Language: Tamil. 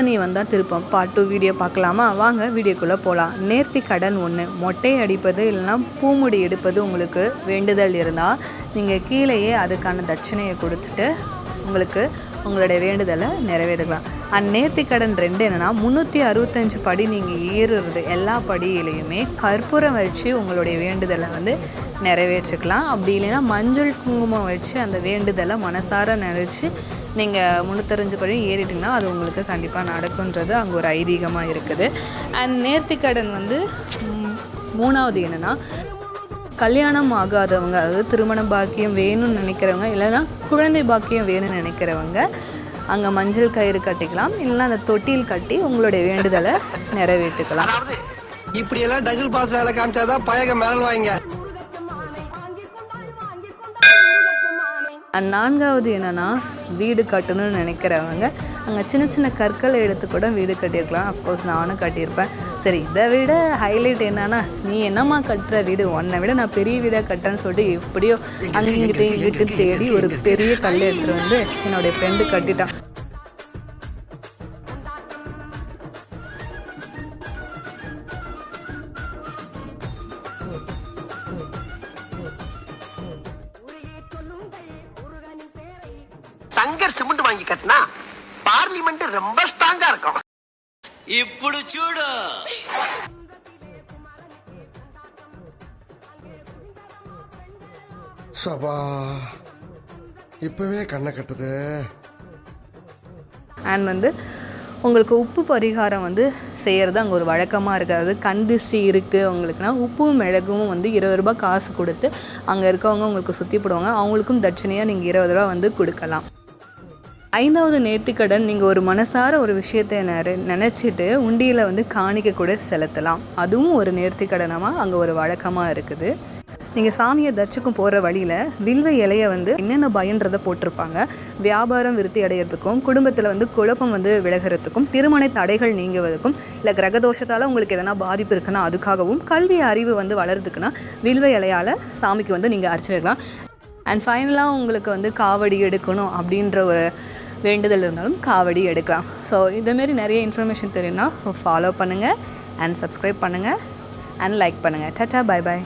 நீ வந்தால் திருப்பம் பார்ட் 2 வீடியோ பார்க்கலாமா? வாங்க வீடியோக்குள்ளே போகலாம். நேர்த்தி கடன் 1. மொட்டை அடிப்பது இல்லைனா பூமுடி எடுப்பது உங்களுக்கு வேண்டுதல் இருந்தால் நீங்கள் கீழேயே அதுக்கான தட்சணையை கொடுத்துட்டு உங்களுக்கு உங்களுடைய வேண்டுதலை நிறைவேறலாம். நேர்த்தி கடன் 2 என்னென்னா 365 படி நீங்கள் ஏறுறது எல்லா படியிலையுமே கற்பூரம் வச்சு உங்களுடைய வேண்டுதலை நிறைவேற்றிக்கலாம். அப்படி இல்லைன்னா மஞ்சள் குங்குமம் வச்சு அந்த வேண்டுதலை மனசார நினச்சி நீங்கள் 365 படி ஏறிட்டிங்கன்னா அது உங்களுக்கு கண்டிப்பாக நடக்குன்றது அங்கே ஒரு ஐதீகமாக இருக்குது. நேர்த்திக்கடன் 3வது என்னென்னா கல்யாணம் ஆகாதவங்க, அதாவது திருமண பாக்கியம் வேணும்னு நினைக்கிறவங்க இல்லைன்னா குழந்தை பாக்கியம் வேணும்னு நினைக்கிறவங்க அங்கே மஞ்சள் கயிறு கட்டிக்கலாம், இல்லைன்னா அந்த தொட்டில் கட்டி உங்களுடைய வேண்டுதலை நிறைவேற்றிக்கலாம். இப்படியெல்லாம் டபுள் பாஸ் வேலை காமிச்சாதான் பயக மேல வாங்க. 4வது என்னென்னா வீடு கட்டணும்னு நினைக்கிறவங்க அங்கே சின்ன சின்ன கற்களை எடுத்து கூட வீடு கட்டியிருக்கலாம். அஃப்கோர்ஸ் நானும் கட்டியிருப்பேன். சரி, இதை விட ஹைலைட் என்னன்னா, நீ என்னம்மா கட்டுற வீடு, உன்னை விட நான் பெரிய வீடாக கட்டுறேன்னு சொல்லிட்டு எப்படியோ அங்கிட்டு தேடி ஒரு பெரிய கல் எடுத்துகிட்டு என்னுடைய ஃப்ரெண்டு கட்டிட்டான். சங்கர் சிமெண்ட் வாங்கி கட்டினா பார்லிமெண்ட் ரொம்ப ஸ்ட்ராங்கா இருக்கும். ఇప్పుడు చూడు சபா இப்பவே கண்ணை கட்டுது. அண்ட் உங்களுக்கு உப்பு பரிகாரம் செய்கிறது அங்கே ஒரு வழக்கமாக இருக்காது. கண் திருஷ்டி இருக்குது உங்களுக்குன்னா உப்பும் மிளகும் 20 ரூபாய் காசு கொடுத்து அங்கே இருக்கவங்க உங்களுக்கு சுற்றி போடுவாங்க. அவங்களுக்கும் தட்சணையாக நீங்கள் 20 ரூபா கொடுக்கலாம். 5வது நேர்த்திக்கடன் நீங்கள் ஒரு மனசார ஒரு விஷயத்தை நினச்சிட்டு உண்டியில் காணிக்க கூட செலுத்தலாம். அதுவும் ஒரு நேர்த்திக்கடனமாக அங்கே ஒரு வழக்கமாக இருக்குது. நீங்கள் சாமியை தரிசிக்கும் போகிற வழியில் வில்வ இலையை என்னென்ன பயன்றதை போட்டிருப்பாங்க. வியாபாரம் விருத்தி அடையிறதுக்கும், குடும்பத்தில் குழப்பம் விலகிறதுக்கும், திருமண தடைகள் நீங்குவதற்கும், இல்லை கிரகதோஷத்தால் உங்களுக்கு எதனா பாதிப்பு இருக்குன்னா அதுக்காகவும், கல்வி அறிவு வளர்றதுக்குன்னா வில்வ இலையால் சாமிக்கு நீங்கள் அர்ச்சனைக்கலாம். அண்ட் ஃபைனலாக உங்களுக்கு காவடி எடுக்கணும் அப்படின்ற ஒரு வேண்டுதல் இருந்தாலும் காவடி எடுக்கலாம். ஸோ இதேமாரி நிறைய இன்ஃபர்மேஷன் தெரியும்னா ஃபாலோ பண்ணுங்கள் அண்ட் சப்ஸ்கிரைப் பண்ணுங்கள் அண்ட் லைக் பண்ணுங்கள். Tata, bye bye.